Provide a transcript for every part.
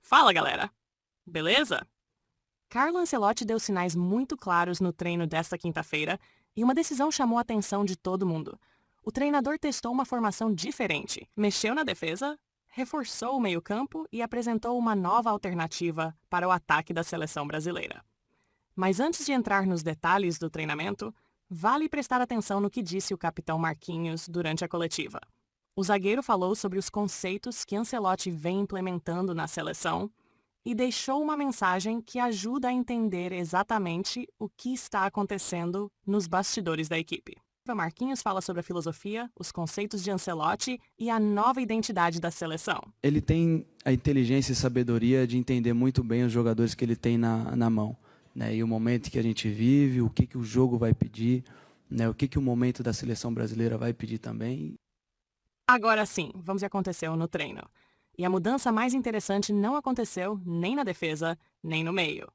Fala, galera! Beleza? Carlo Ancelotti deu sinais muito claros no treino desta quinta-feira e uma decisão chamou a atenção de todo mundo. O treinador testou uma formação diferente, mexeu na defesa, reforçou o meio-campo e apresentou uma nova alternativa para o ataque da seleção brasileira. Mas antes de entrar nos detalhes do treinamento, vale prestar atenção no que disse o capitão Marquinhos durante a coletiva. O zagueiro falou sobre os conceitos que Ancelotti vem implementando na seleção e deixou uma mensagem que ajuda a entender exatamente o que está acontecendo nos bastidores da equipe. Marquinhos fala sobre a filosofia, os conceitos de Ancelotti e a nova identidade da seleção. Ele tem a inteligência e sabedoria de entender muito bem os jogadores que ele tem na mão, né? E o momento que a gente vive, o que o jogo vai pedir, né? O que o momento da seleção brasileira vai pedir também. Agora sim, vamos ver o que aconteceu no treino. E a mudança mais interessante não aconteceu nem na defesa, nem no meio.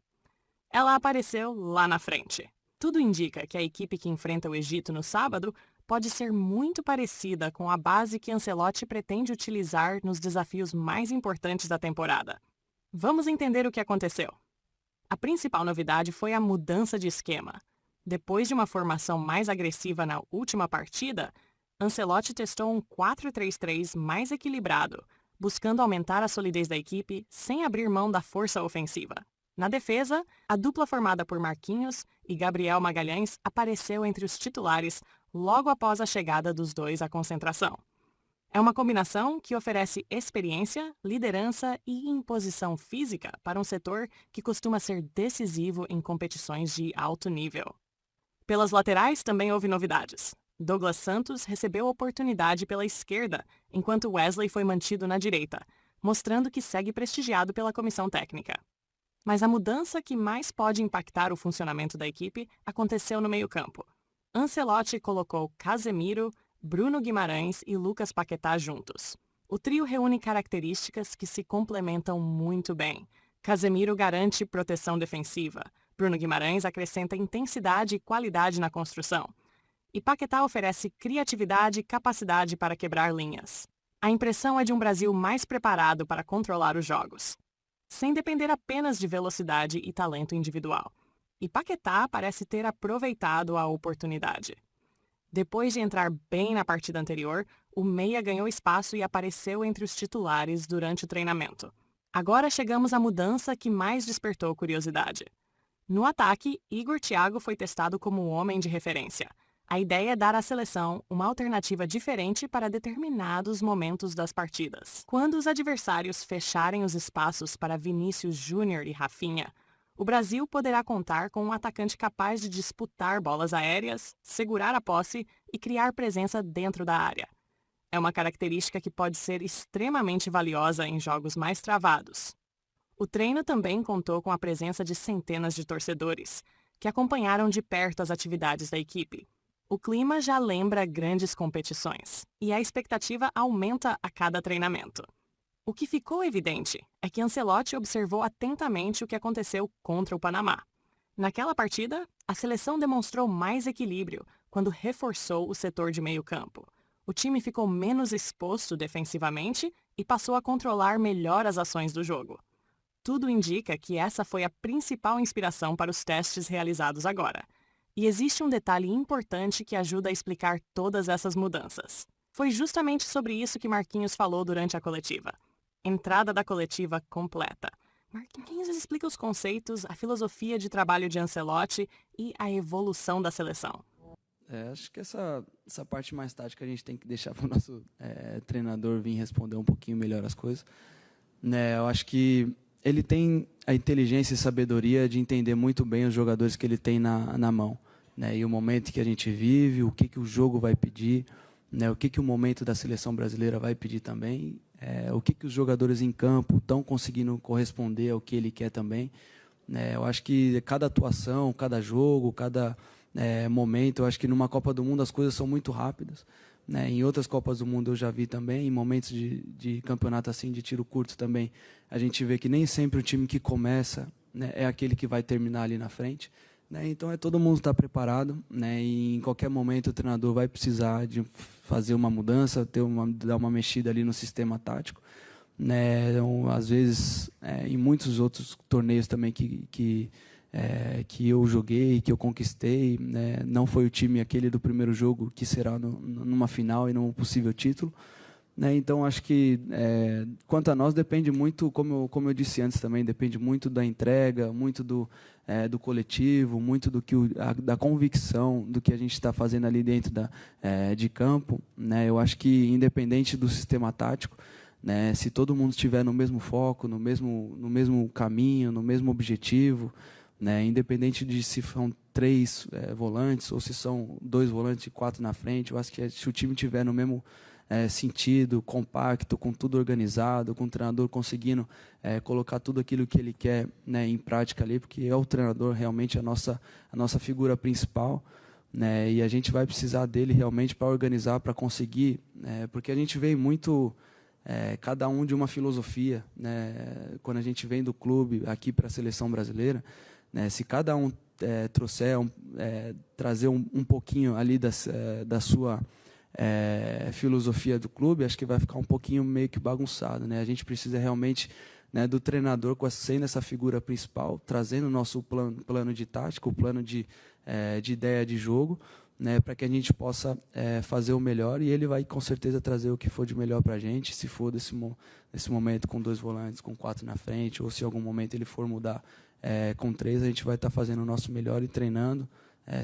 Ela apareceu lá na frente. Tudo indica que a equipe que enfrenta o Egito no sábado pode ser muito parecida com a base que Ancelotti pretende utilizar nos desafios mais importantes da temporada. Vamos entender o que aconteceu. A principal novidade foi a mudança de esquema. Depois de uma formação mais agressiva na última partida, Ancelotti testou um 4-3-3 mais equilibrado, buscando aumentar a solidez da equipe sem abrir mão da força ofensiva. Na defesa, a dupla formada por Marquinhos e Gabriel Magalhães apareceu entre os titulares logo após a chegada dos dois à concentração. É uma combinação que oferece experiência, liderança e imposição física para um setor que costuma ser decisivo em competições de alto nível. Pelas laterais também houve novidades. Douglas Santos recebeu a oportunidade pela esquerda, enquanto Wesley foi mantido na direita, mostrando que segue prestigiado pela comissão técnica. Mas a mudança que mais pode impactar o funcionamento da equipe aconteceu no meio-campo. Ancelotti colocou Casemiro, Bruno Guimarães e Lucas Paquetá juntos. O trio reúne características que se complementam muito bem. Casemiro garante proteção defensiva, Bruno Guimarães acrescenta intensidade e qualidade na construção. E Paquetá oferece criatividade e capacidade para quebrar linhas. A impressão é de um Brasil mais preparado para controlar os jogos, sem depender apenas de velocidade e talento individual. E Paquetá parece ter aproveitado a oportunidade. Depois de entrar bem na partida anterior, o meia ganhou espaço e apareceu entre os titulares durante o treinamento. Agora chegamos à mudança que mais despertou curiosidade. No ataque, Igor Thiago foi testado como o homem de referência. A ideia é dar à seleção uma alternativa diferente para determinados momentos das partidas. Quando os adversários fecharem os espaços para Vinícius Júnior e Rafinha, o Brasil poderá contar com um atacante capaz de disputar bolas aéreas, segurar a posse e criar presença dentro da área. É uma característica que pode ser extremamente valiosa em jogos mais travados. O treino também contou com a presença de centenas de torcedores, que acompanharam de perto as atividades da equipe. O clima já lembra grandes competições, e a expectativa aumenta a cada treinamento. O que ficou evidente é que Ancelotti observou atentamente o que aconteceu contra o Panamá. Naquela partida, a seleção demonstrou mais equilíbrio quando reforçou o setor de meio-campo. O time ficou menos exposto defensivamente e passou a controlar melhor as ações do jogo. Tudo indica que essa foi a principal inspiração para os testes realizados agora. E existe um detalhe importante que ajuda a explicar todas essas mudanças. Foi justamente sobre isso que Marquinhos falou durante a coletiva. Entrada da coletiva completa. Marquinhos explica os conceitos, a filosofia de trabalho de Ancelotti e a evolução da seleção. Acho que essa parte mais tática a gente tem que deixar para o nosso treinador vir responder um pouquinho melhor as coisas. Né, eu acho que ele tem a inteligência e sabedoria de entender muito bem os jogadores que ele tem na mão, né, e o momento que a gente vive, o que o jogo vai pedir, né, o que o momento da seleção brasileira vai pedir também, o que os jogadores em campo estão conseguindo corresponder ao que ele quer também. Né, eu acho que cada atuação, cada jogo, cada momento, eu acho que numa Copa do Mundo as coisas são muito rápidas. Né, em outras Copas do Mundo eu já vi também, em momentos de campeonato assim, de tiro curto também, a gente vê que nem sempre o time que começa, né, é aquele que vai terminar ali na frente. Né, então todo mundo está preparado, né, e em qualquer momento o treinador vai precisar de fazer uma mudança, dar uma mexida ali no sistema tático. né? Então, às vezes, em muitos outros torneios também que eu joguei, que eu conquistei, né? Não foi o time aquele do primeiro jogo que será numa final e num possível título, né? Então, acho que, quanto a nós, depende muito, como eu disse antes também, depende muito da entrega, muito do coletivo, muito da convicção do que a gente está fazendo ali dentro de campo, né? Eu acho que, independente do sistema tático, né, se todo mundo estiver no mesmo foco, no mesmo caminho, no mesmo objetivo, né, independente de se são 3 volantes ou se são 2 volantes e 4 na frente, eu acho que se o time estiver no mesmo sentido, compacto, com tudo organizado, com o treinador conseguindo colocar tudo aquilo que ele quer, né, em prática ali, porque é o treinador realmente a nossa figura principal, né, e a gente vai precisar dele realmente para organizar, para conseguir, porque a gente vem muito... cada um de uma filosofia, né? Quando a gente vem do clube aqui para a seleção brasileira, né? Se cada um trazer um pouquinho ali da sua filosofia do clube, acho que vai ficar um pouquinho meio que bagunçado, né? A gente precisa realmente, né, do treinador sendo essa figura principal, trazendo o nosso plano de tática, o plano de ideia de jogo, né, para que a gente possa fazer o melhor, e ele vai com certeza trazer o que for de melhor para a gente, se for nesse momento com 2 volantes, com 4 na frente, ou se em algum momento ele for mudar com 3, a gente vai estar fazendo o nosso melhor e treinando,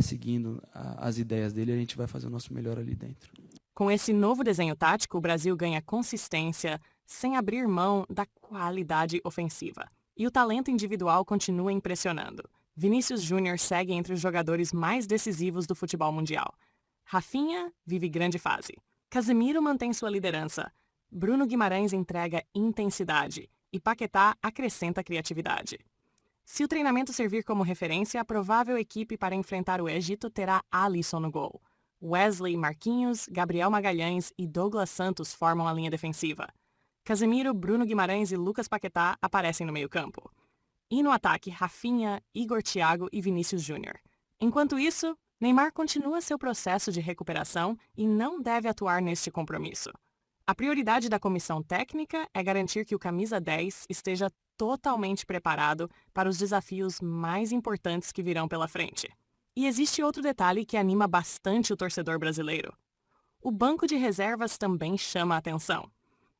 seguindo as ideias dele, a gente vai fazer o nosso melhor ali dentro. Com esse novo desenho tático, o Brasil ganha consistência sem abrir mão da qualidade ofensiva. E o talento individual continua impressionando. Vinícius Júnior segue entre os jogadores mais decisivos do futebol mundial. Rafinha vive grande fase. Casemiro mantém sua liderança. Bruno Guimarães entrega intensidade. E Paquetá acrescenta criatividade. Se o treinamento servir como referência, a provável equipe para enfrentar o Egito terá Alisson no gol. Wesley, Marquinhos, Gabriel Magalhães e Douglas Santos formam a linha defensiva. Casemiro, Bruno Guimarães e Lucas Paquetá aparecem no meio-campo. E no ataque, Rafinha, Igor Thiago e Vinícius Júnior. Enquanto isso, Neymar continua seu processo de recuperação e não deve atuar neste compromisso. A prioridade da comissão técnica é garantir que o camisa 10 esteja totalmente preparado para os desafios mais importantes que virão pela frente. E existe outro detalhe que anima bastante o torcedor brasileiro. O banco de reservas também chama a atenção.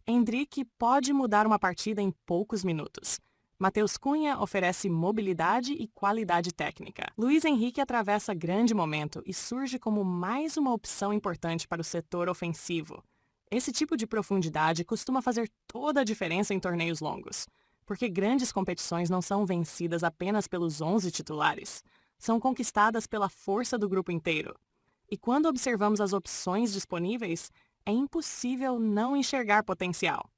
Endrick pode mudar uma partida em poucos minutos. Matheus Cunha oferece mobilidade e qualidade técnica. Luiz Henrique atravessa grande momento e surge como mais uma opção importante para o setor ofensivo. Esse tipo de profundidade costuma fazer toda a diferença em torneios longos, porque grandes competições não são vencidas apenas pelos 11 titulares, são conquistadas pela força do grupo inteiro. E quando observamos as opções disponíveis, é impossível não enxergar potencial.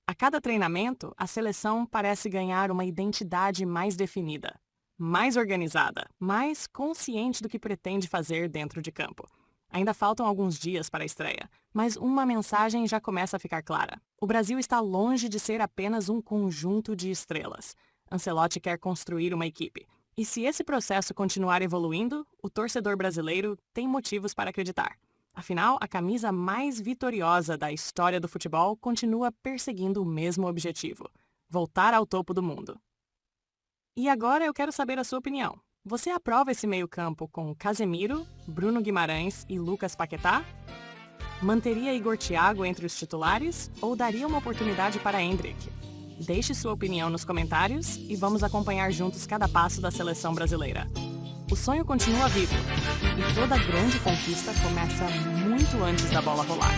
A cada treinamento, a seleção parece ganhar uma identidade mais definida, mais organizada, mais consciente do que pretende fazer dentro de campo. Ainda faltam alguns dias para a estreia, mas uma mensagem já começa a ficar clara. O Brasil está longe de ser apenas um conjunto de estrelas. Ancelotti quer construir uma equipe. E se esse processo continuar evoluindo, o torcedor brasileiro tem motivos para acreditar. Afinal, a camisa mais vitoriosa da história do futebol continua perseguindo o mesmo objetivo: voltar ao topo do mundo. E agora eu quero saber a sua opinião. Você aprova esse meio-campo com Casemiro, Bruno Guimarães e Lucas Paquetá? Manteria Igor Thiago entre os titulares ou daria uma oportunidade para Endrick? Deixe sua opinião nos comentários e vamos acompanhar juntos cada passo da seleção brasileira. O sonho continua vivo e toda grande conquista começa muito antes da bola rolar.